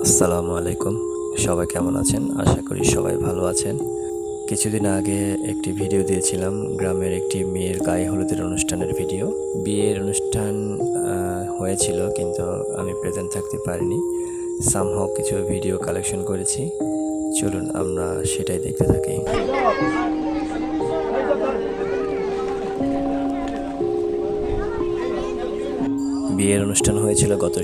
আসসালামু আলাইকুম। সবাই কেমন আছেন? আশা করি সবাই ভালো আছেন। কিছুদিন আগে একটি ভিডিও দিয়েছিলাম গ্রামের একটি মেয়ের গায়ে হলুদের অনুষ্ঠানের ভিডিও। বিয়ের অনুষ্ঠান হয়েছিল, কিন্তু আমি প্রেজেন্ট থাকতে পারিনি। সামহাও কিছু ভিডিও কালেকশন করেছি, চলুন আমরা সেটাই দেখতে থাকি। বিয়ের অনুষ্ঠান হয়েছিল গত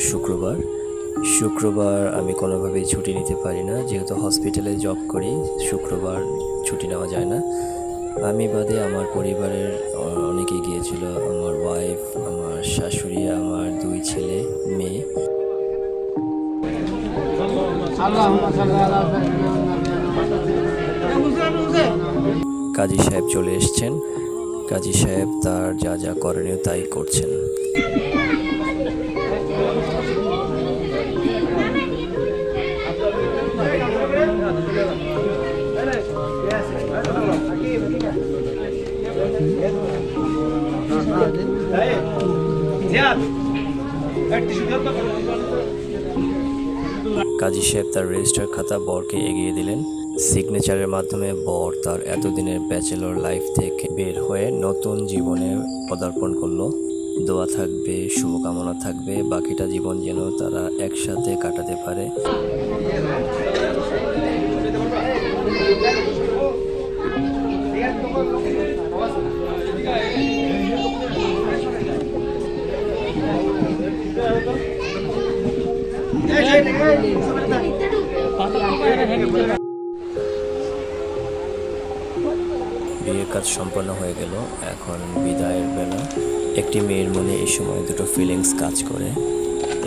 শুক্রবার আমি কোনোভাবেই ছুটি নিতে পারি না, যেহেতু হসপিটালে জব করি। শুক্রবার ছুটি নেওয়া যায় না। আমি বাদে আমার পরিবারের অনেকেই গিয়েছিল, আমার ওয়াইফ, আমার শাশুড়ি, আমার 2 ছেলে মেয়ে। কাজী সাহেব চলে এসছেন। কাজী সাহেব তার যা যা করণীয় তাই করছেন। কাজী সাহেব তার রেজিস্টার খাতা বরকে এগিয়ে দিলেন। সিগনেচারের মাধ্যমে বর তার এতদিনের ব্যাচেলর লাইফ থেকে বের হয়ে নতুন জীবনে পদার্পণ করলো। দোয়া থাকবে, শুভকামনা থাকবে, বাকিটা জীবন যেন তারা একসাথে কাটাতে পারে। বিয়ের কাজ সম্পন্ন হয়ে গেল, এখন বিদায়ের বেলা। একটি মেয়ের মনে এই সময় দুটো ফিলিংস কাজ করে।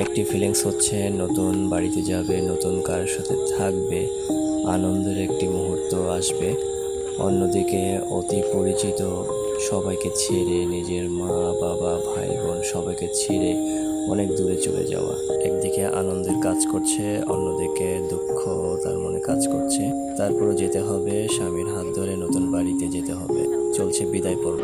একটি ফিলিংস হচ্ছে নতুন বাড়িতে যাবে, নতুন কারোর সাথে থাকবে, আনন্দের একটি মুহূর্ত আসবে। অন্যদিকে অতি পরিচিত সবাইকে ছেড়ে, নিজের মা বাবা ভাই বোন সবাইকে ছেড়ে অনেক দূরে চলে যাওয়া। একদিকে আনন্দের কাজ করছে, অন্যদিকে দুঃখ তার মনে কাজ করছে। তারপরও যেতে হবে, স্বামীর হাত ধরে নতুন বাড়িতে যেতে হবে। চলছে বিদায় পর্ব।